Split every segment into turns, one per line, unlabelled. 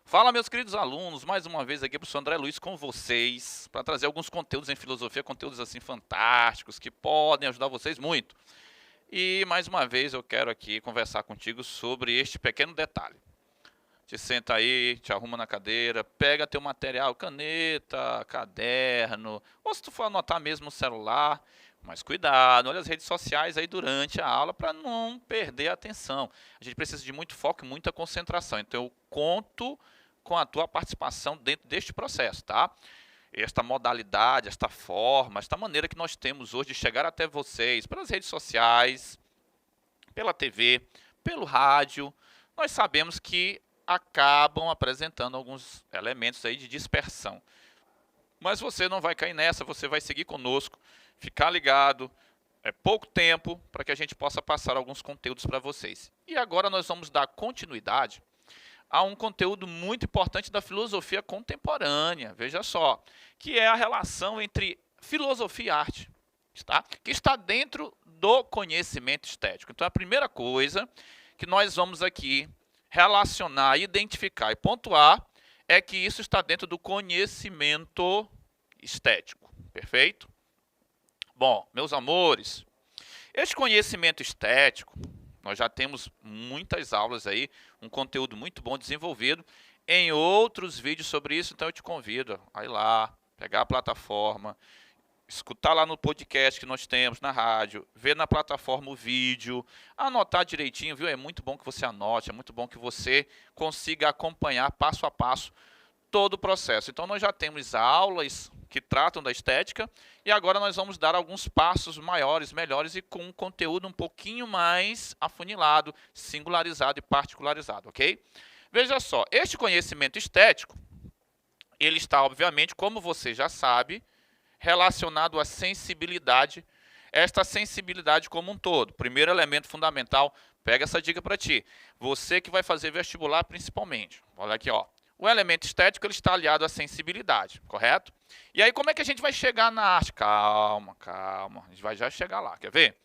Fala, meus queridos alunos, mais uma vez aqui, professor André Luiz com vocês, para trazer alguns conteúdos em filosofia, conteúdos assim fantásticos, que podem ajudar vocês muito. E mais uma vez eu quero aqui conversar contigo sobre este pequeno detalhe. Te senta aí, te arruma na cadeira, pega teu material, caneta, caderno, ou se tu for anotar mesmo no celular, mas cuidado, olha as redes sociais aí durante a aula para não perder a atenção. A gente precisa de muito foco e muita concentração, então eu conto com a tua participação dentro deste processo, tá? Esta modalidade, esta forma, esta maneira que nós temos hoje de chegar até vocês pelas redes sociais, pela TV, pelo rádio, nós sabemos que acabam apresentando alguns elementos aí de dispersão. Mas você não vai cair nessa, você vai seguir conosco, ficar ligado, é pouco tempo para que a gente possa passar alguns conteúdos para vocês. E agora nós vamos dar continuidade a um conteúdo muito importante da filosofia contemporânea, veja só, que é a relação entre filosofia e arte, tá? Que está dentro do conhecimento estético. Então, a primeira coisa que nós vamos aqui relacionar, identificar e pontuar é que isso está dentro do conhecimento estético, perfeito? Bom, meus amores, este conhecimento estético, nós já temos muitas aulas aí, um conteúdo muito bom desenvolvido em outros vídeos sobre isso, então eu te convido a ir lá, pegar a plataforma, escutar lá no podcast que nós temos, na rádio, ver na plataforma o vídeo, anotar direitinho, viu? É muito bom que você anote, é muito bom que você consiga acompanhar passo a passo todo o processo. Então nós já temos aulas que tratam da estética e agora nós vamos dar alguns passos maiores, melhores e com um conteúdo um pouquinho mais afunilado, singularizado e particularizado, ok? Veja só, este conhecimento estético, ele está obviamente, como você já sabe, relacionado à sensibilidade, esta sensibilidade como um todo. Primeiro elemento fundamental, pega essa dica para ti, você que vai fazer vestibular principalmente, olha aqui, ó. O elemento estético ele está aliado à sensibilidade, correto? E aí como é que a gente vai chegar na arte? Calma, calma, a gente vai já chegar lá, quer ver?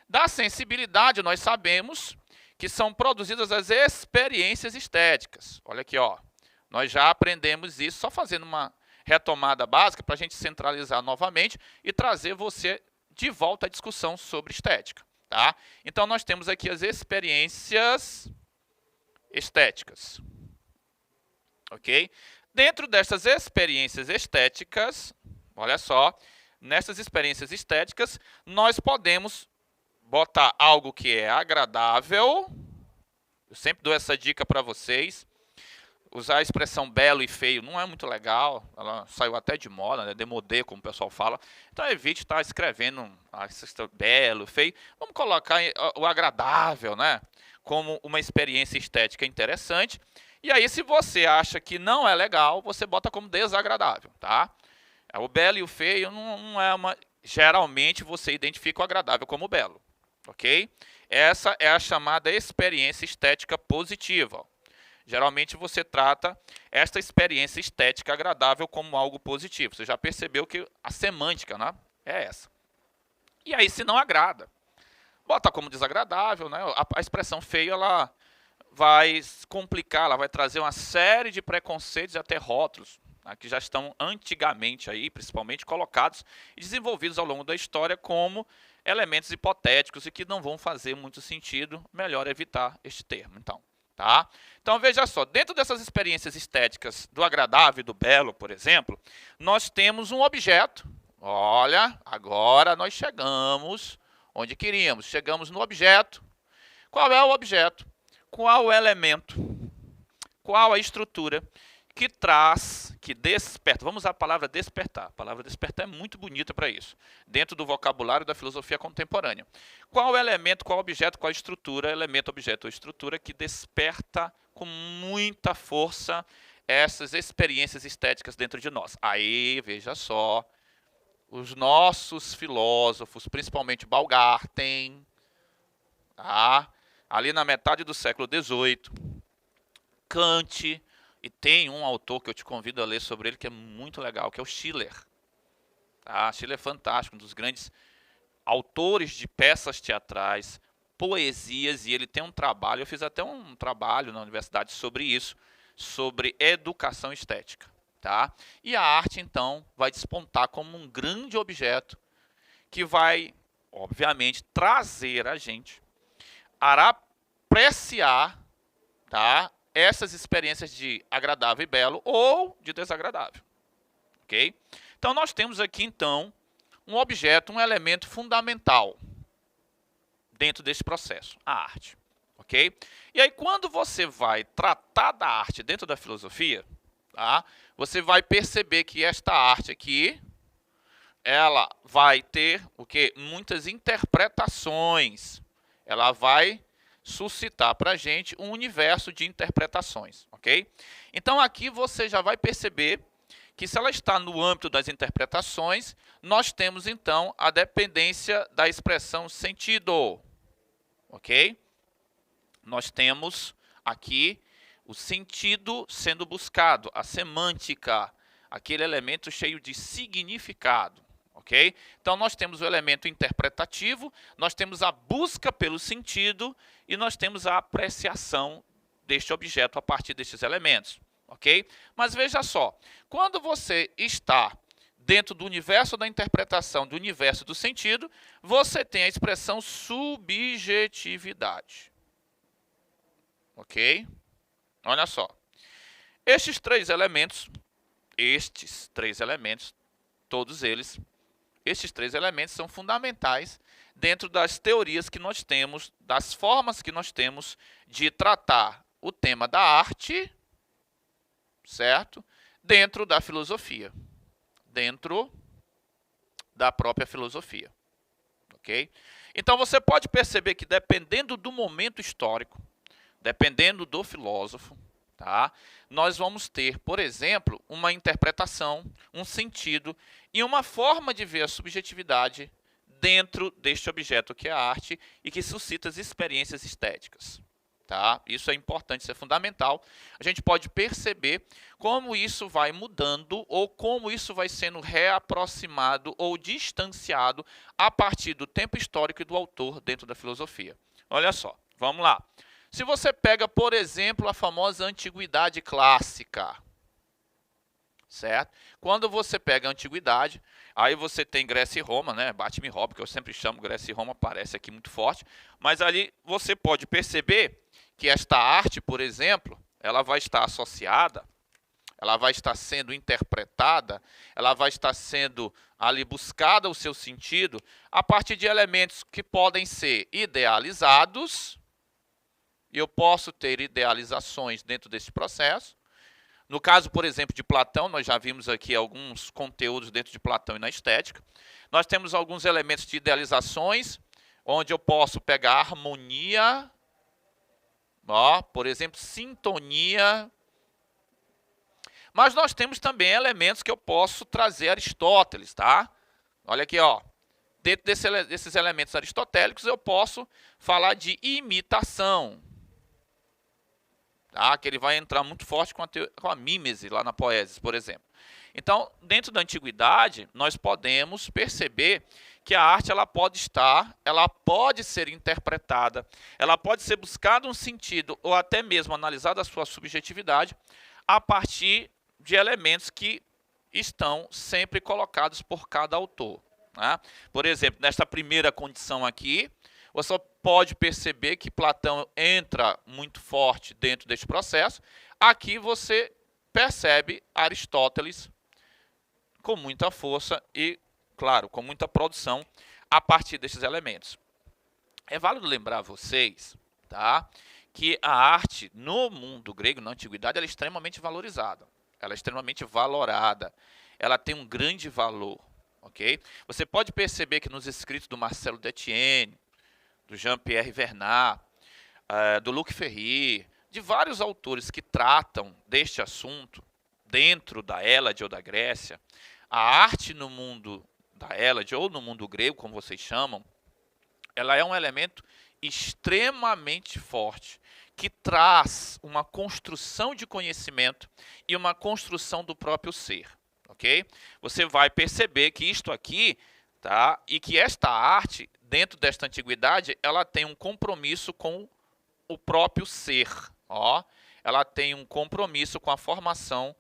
Da sensibilidade nós sabemos que são produzidas as experiências estéticas. Olha aqui, ó, nós já aprendemos isso, só fazendo uma retomada básica para a gente centralizar novamente e trazer você de volta à discussão sobre estética, tá? Então nós temos aqui as experiências estéticas. Ok? Dentro dessas experiências estéticas, olha só, nessas experiências estéticas, nós podemos botar algo que é agradável, eu sempre dou essa dica para vocês, usar a expressão belo e feio não é muito legal, ela saiu até de moda, né? Demodê, como o pessoal fala, então evite estar escrevendo belo, feio, vamos colocar o agradável, né? Como uma experiência estética interessante. E aí, se você acha que não é legal, você bota como desagradável, tá? O belo e o feio não é uma... Geralmente, você identifica o agradável como belo, ok? Essa é a chamada experiência estética positiva. Geralmente, você trata esta experiência estética agradável como algo positivo. Você já percebeu que a semântica, né, é essa. E aí, se não agrada, bota como desagradável, né? A expressão feio, ela vai complicar, ela vai trazer uma série de preconceitos e até rótulos, né, que já estão antigamente aí, principalmente colocados e desenvolvidos ao longo da história como elementos hipotéticos e que não vão fazer muito sentido, melhor evitar este termo, então, tá? Então veja só, dentro dessas experiências estéticas do agradável e do belo, por exemplo, nós temos um objeto, olha, agora nós chegamos onde queríamos, chegamos no objeto. Qual é o objeto? Qual o elemento, qual a estrutura que traz, que desperta, vamos usar a palavra despertar. A palavra despertar é muito bonita para isso, dentro do vocabulário da filosofia contemporânea. Qual o elemento, qual o objeto, qual a estrutura, elemento, objeto ou estrutura que desperta com muita força essas experiências estéticas dentro de nós? Aí, veja só, os nossos filósofos, principalmente Baumgarten, tá? Ali na metade do século XVIII, Kant, E tem um autor que eu te convido a ler sobre ele que é muito legal, que é o Schiller. Tá? Schiller é fantástico, um dos grandes autores de peças teatrais, poesias, e ele tem um trabalho, eu fiz até um trabalho na universidade sobre isso, sobre educação estética. Tá? E a arte, então, vai despontar como um grande objeto que vai, obviamente, trazer a gente a apreciar, tá, essas experiências de agradável e belo ou de desagradável. Ok? Então, nós temos aqui, então, um objeto, um elemento fundamental dentro desse processo, a arte. Ok? E aí, quando você vai tratar da arte dentro da filosofia, tá, você vai perceber que esta arte aqui, ela vai ter o quê? Muitas interpretações. Ela vai suscitar para a gente um universo de interpretações, ok? Então aqui você já vai perceber que se ela está no âmbito das interpretações, nós temos então a dependência da expressão sentido, ok? Nós temos aqui o sentido sendo buscado, a semântica, aquele elemento cheio de significado. Ok? Então, nós temos o elemento interpretativo, nós temos a busca pelo sentido e nós temos a apreciação deste objeto a partir destes elementos. Ok? Mas veja só, quando você está dentro do universo da interpretação, do universo do sentido, você tem a expressão subjetividade. Ok? Olha só. Estes três elementos, todos eles, estes três elementos são fundamentais dentro das teorias que nós temos, das formas que nós temos de tratar o tema da arte, certo? Dentro da filosofia, dentro da própria filosofia, ok? Então você pode perceber que dependendo do momento histórico, dependendo do filósofo, tá? Nós vamos ter, por exemplo, uma interpretação, um sentido e uma forma de ver a subjetividade dentro deste objeto que é a arte e que suscita as experiências estéticas. Tá? Isso é importante, isso é fundamental. A gente pode perceber como isso vai mudando ou como isso vai sendo reaproximado ou distanciado a partir do tempo histórico e do autor dentro da filosofia. Olha só, vamos lá. Se você pega, por exemplo, a famosa antiguidade clássica, certo? Quando você pega a antiguidade, aí você tem Grécia e Roma, né? Bate-me Roma, que eu sempre chamo Grécia e Roma, parece aqui muito forte, mas ali você pode perceber que esta arte, por exemplo, ela vai estar associada, ela vai estar sendo interpretada, ela vai estar sendo ali buscada o seu sentido a partir de elementos que podem ser idealizados. E eu posso ter idealizações dentro desse processo. No caso, por exemplo, de Platão, nós já vimos aqui alguns conteúdos dentro de Platão e na estética. Nós temos alguns elementos de idealizações, onde eu posso pegar harmonia, ó, por exemplo, sintonia. Mas nós temos também elementos que eu posso trazer Aristóteles, tá? Olha aqui, ó. Dentro desses elementos aristotélicos, eu posso falar de imitação. Tá? Que ele vai entrar muito forte com a mímese lá na poesis, por exemplo. Então, dentro da antiguidade, nós podemos perceber que a arte ela pode ser interpretada, ela pode ser buscada um sentido ou até mesmo analisada a sua subjetividade a partir de elementos que estão sempre colocados por cada autor. Tá? Por exemplo, nesta primeira condição aqui, você pode perceber que Platão entra muito forte dentro deste processo. Aqui você percebe Aristóteles com muita força e, claro, com muita produção a partir desses elementos. É válido lembrar a vocês, tá, que a arte no mundo grego, na antiguidade, ela é extremamente valorizada. Ela é extremamente valorada. Ela tem um grande valor. Okay? Você pode perceber que nos escritos do Marcelo Detienne, do Jean-Pierre Vernat, do Luc Ferry, de vários autores que tratam deste assunto dentro da Hélade ou da Grécia, a arte no mundo da Hélade ou no mundo grego, como vocês chamam, ela é um elemento extremamente forte, que traz uma construção de conhecimento e uma construção do próprio ser, ok? Você vai perceber que isto aqui, tá? E que esta arte, dentro desta antiguidade, ela tem um compromisso com o próprio ser, ó. Ela tem um compromisso com a formação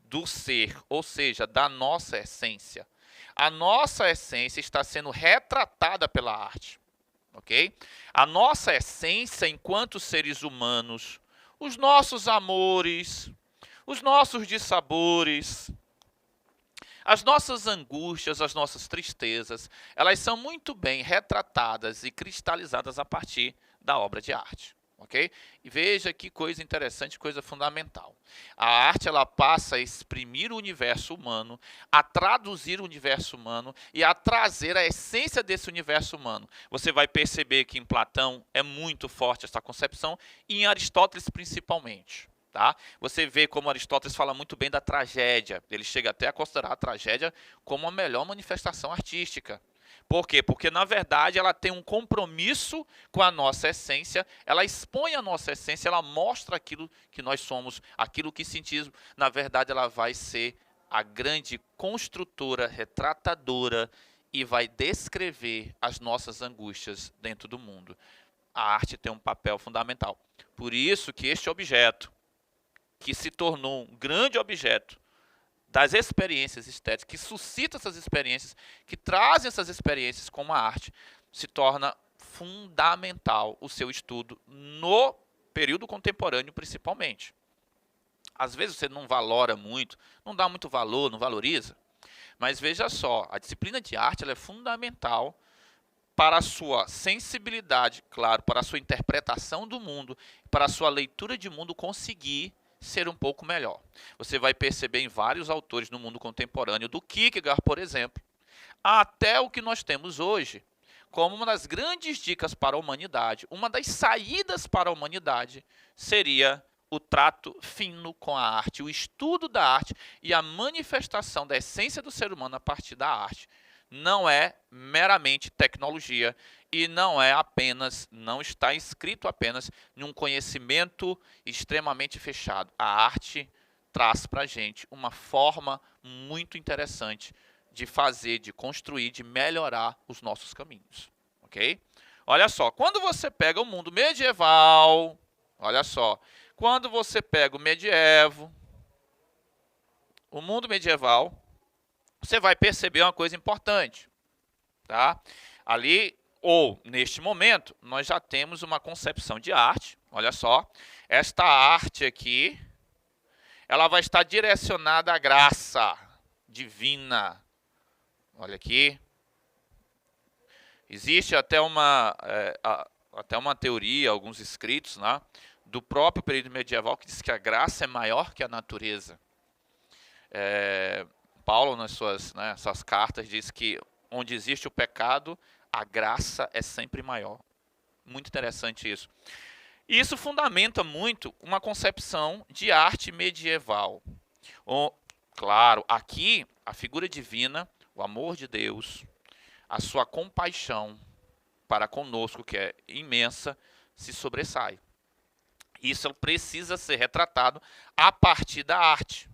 do ser, ou seja, da nossa essência. A nossa essência está sendo retratada pela arte, ok? A nossa essência enquanto seres humanos, os nossos amores, os nossos dissabores, as nossas angústias, as nossas tristezas, elas são muito bem retratadas e cristalizadas a partir da obra de arte. Ok? E veja que coisa interessante, coisa fundamental. A arte ela passa a exprimir o universo humano, a traduzir o universo humano e a trazer a essência desse universo humano. Você vai perceber que em Platão é muito forte essa concepção e em Aristóteles principalmente. Tá? Você vê como Aristóteles fala muito bem da tragédia. Ele chega até a considerar a tragédia como a melhor manifestação artística. Por quê? Porque, na verdade, ela tem um compromisso com a nossa essência, ela expõe a nossa essência, ela mostra aquilo que nós somos, aquilo que sentimos. Na verdade, ela vai ser a grande construtora, retratadora e vai descrever as nossas angústias dentro do mundo. A arte tem um papel fundamental. Por isso que este objeto, que se tornou um grande objeto das experiências estéticas, que suscita essas experiências, que trazem essas experiências como a arte, se torna fundamental o seu estudo no período contemporâneo, principalmente. Às vezes você não valora muito, não dá muito valor, não valoriza, mas veja só, a disciplina de arte ela é fundamental para a sua sensibilidade, claro, para a sua interpretação do mundo, para a sua leitura de mundo conseguir ser um pouco melhor. Você vai perceber em vários autores no mundo contemporâneo, do Kierkegaard, por exemplo, até o que nós temos hoje, como uma das grandes dicas para a humanidade, uma das saídas para a humanidade seria o trato fino com a arte, o estudo da arte e a manifestação da essência do ser humano a partir da arte. Não é meramente tecnologia e não é apenas, não está inscrito apenas em um conhecimento extremamente fechado. A arte traz para a gente uma forma muito interessante de fazer, de construir, de melhorar os nossos caminhos, ok? Olha só, quando você pega o mundo medieval, olha só, quando você pega o medievo, o mundo medieval, você vai perceber uma coisa importante, tá? Ali, ou neste momento, nós já temos uma concepção de arte, olha só, esta arte aqui, ela vai estar direcionada à graça divina, olha aqui, existe até uma teoria, alguns escritos, né, do próprio período medieval que diz que a graça é maior que a natureza. Paulo, nas suas cartas, diz que onde existe o pecado, a graça é sempre maior. Muito interessante isso. E isso fundamenta muito uma concepção de arte medieval. Claro, aqui a figura divina, o amor de Deus, a sua compaixão para conosco, que é imensa, se sobressai. Isso precisa ser retratado a partir da arte.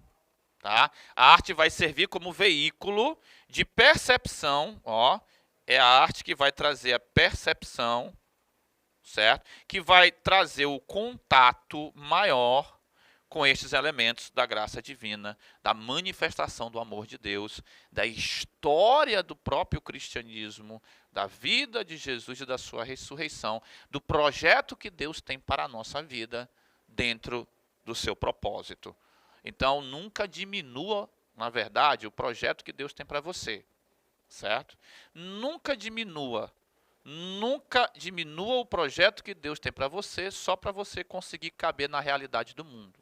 Tá? A arte vai servir como veículo de percepção, ó, é a arte que vai trazer a percepção, certo? Que vai trazer o contato maior com estes elementos da graça divina, da manifestação do amor de Deus, da história do próprio cristianismo, da vida de Jesus e da sua ressurreição, do projeto que Deus tem para a nossa vida dentro do seu propósito. Então, nunca diminua, na verdade, o projeto que Deus tem para você, certo? Nunca diminua o projeto que Deus tem para você só para você conseguir caber na realidade do mundo.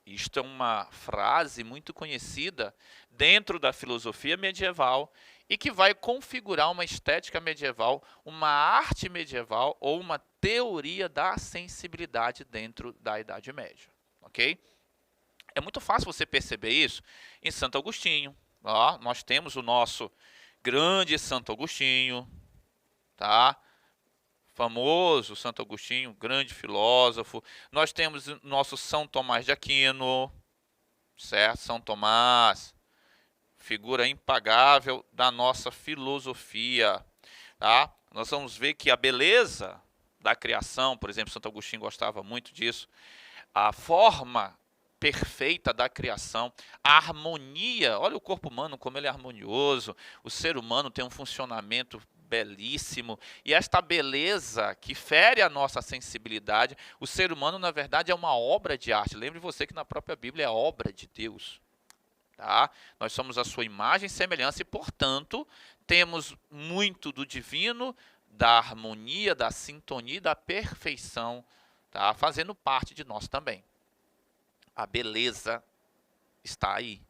Isto é uma frase muito conhecida dentro da filosofia medieval e que vai configurar uma estética medieval, uma arte medieval ou uma teoria da sensibilidade dentro da Idade Média, ok? É muito fácil você perceber isso em Santo Agostinho. Ó, nós temos o nosso grande Santo Agostinho, tá? famoso Santo Agostinho, grande filósofo. Nós temos o nosso São Tomás de Aquino, certo? São Tomás, figura impagável da nossa filosofia, tá? Nós vamos ver que a beleza da criação, por exemplo, Santo Agostinho gostava muito disso, a forma perfeita da criação, a harmonia, olha o corpo humano como ele é harmonioso, o ser humano tem um funcionamento belíssimo, e esta beleza que fere a nossa sensibilidade, o ser humano na verdade é uma obra de arte. Lembre você que na própria Bíblia é obra de Deus. Tá? Nós somos a sua imagem e semelhança e, portanto, temos muito do divino, da harmonia, da sintonia e da perfeição, tá? Fazendo parte de nós também. A beleza está aí.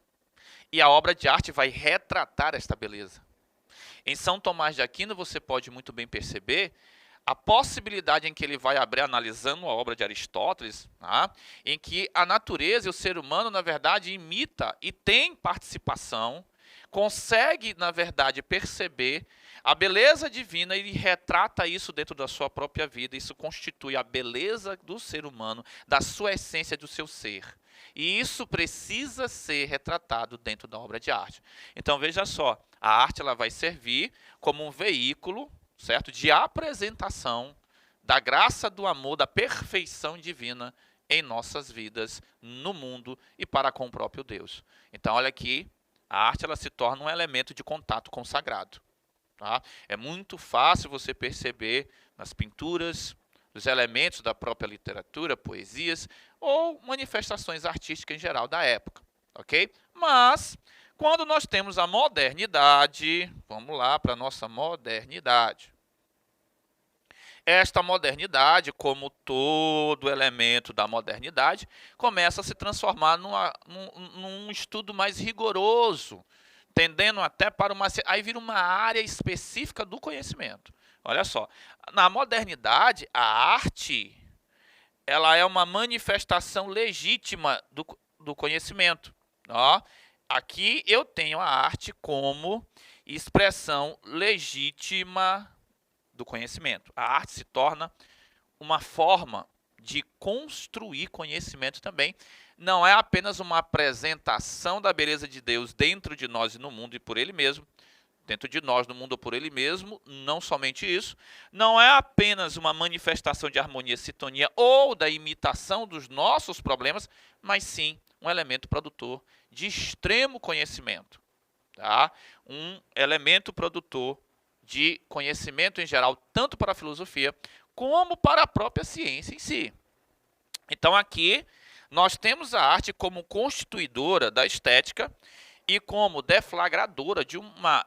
E a obra de arte vai retratar esta beleza. Em São Tomás de Aquino, você pode muito bem perceber a possibilidade em que ele vai abrir analisando a obra de Aristóteles, tá? Em que a natureza e o ser humano, na verdade, imita e tem participação, consegue, na verdade, perceber a beleza divina e retrata isso dentro da sua própria vida. Isso constitui a beleza do ser humano, da sua essência, do seu ser. E isso precisa ser retratado dentro da obra de arte. Então, veja só, a arte ela vai servir como um veículo, certo? De apresentação da graça, do amor, da perfeição divina em nossas vidas, no mundo e para com o próprio Deus. Então, olha aqui, a arte ela se torna um elemento de contato com o sagrado. Tá? É muito fácil você perceber nas pinturas, nos elementos da própria literatura, poesias ou manifestações artísticas em geral da época. Ok? Mas, quando nós temos a modernidade, vamos lá para a nossa modernidade. Esta modernidade, como todo elemento da modernidade, começa a se transformar num estudo mais rigoroso, tendendo até para uma... Aí vira uma área específica do conhecimento. Olha só, na modernidade, a arte ela é uma manifestação legítima do conhecimento. Ó, aqui eu tenho a arte como expressão legítima do conhecimento. A arte se torna uma forma de construir conhecimento também. Não é apenas uma apresentação da beleza de Deus dentro de nós e no mundo e por Ele mesmo, dentro de nós, no mundo por Ele mesmo, não somente isso. Não é apenas uma manifestação de harmonia, sintonia ou da imitação dos nossos problemas, mas sim um elemento produtor de extremo conhecimento. Tá? Um elemento produtor de conhecimento em geral, tanto para a filosofia como para a própria ciência em si. Então aqui nós temos a arte como constituidora da estética e como deflagradora de uma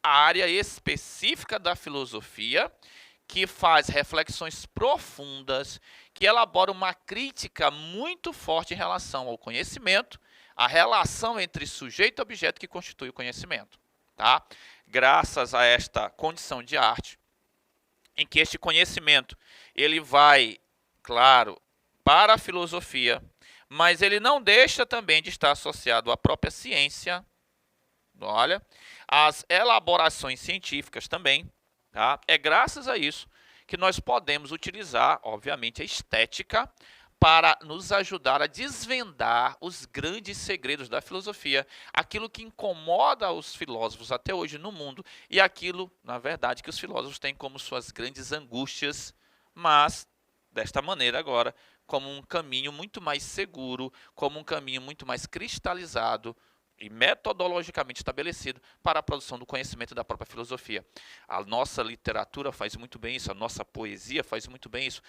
área específica da filosofia que faz reflexões profundas, que elabora uma crítica muito forte em relação ao conhecimento, a relação entre sujeito e objeto que constitui o conhecimento. Tá? Graças a esta condição de arte, em que este conhecimento ele vai, claro, para a filosofia, mas ele não deixa também de estar associado à própria ciência, olha, às elaborações científicas também. Tá? É graças a isso que nós podemos utilizar, obviamente, a estética para nos ajudar a desvendar os grandes segredos da filosofia, aquilo que incomoda os filósofos até hoje no mundo e aquilo, na verdade, que os filósofos têm como suas grandes angústias, mas, desta maneira agora, como um caminho muito mais seguro, como um caminho muito mais cristalizado e metodologicamente estabelecido para a produção do conhecimento da própria filosofia. A nossa literatura faz muito bem isso, a nossa poesia faz muito bem isso.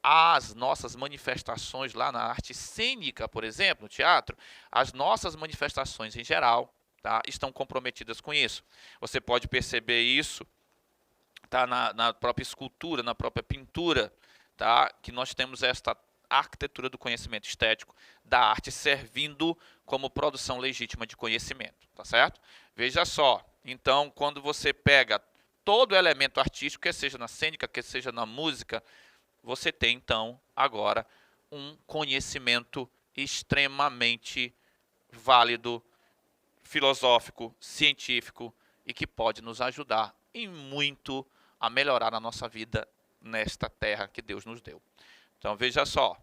As nossas manifestações lá na arte cênica, por exemplo, no teatro, as nossas manifestações em geral, tá, estão comprometidas com isso. Você pode perceber isso, tá, na própria escultura, na própria pintura, tá, que nós temos esta arquitetura do conhecimento estético da arte servindo como produção legítima de conhecimento, tá certo? Veja só, então, quando você pega todo elemento artístico, quer seja na cênica, quer seja na música, você tem, então, agora, um conhecimento extremamente válido, filosófico, científico e que pode nos ajudar em muito a melhorar a nossa vida nesta terra que Deus nos deu. Então veja só,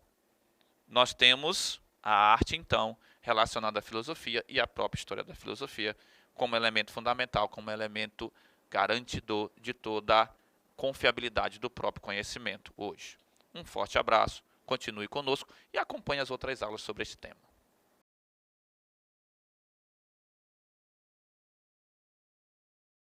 nós temos a arte então relacionada à filosofia e à própria história da filosofia como elemento fundamental, como elemento garantidor de toda a confiabilidade do próprio conhecimento hoje. Um forte abraço, continue conosco e acompanhe as outras aulas sobre este tema.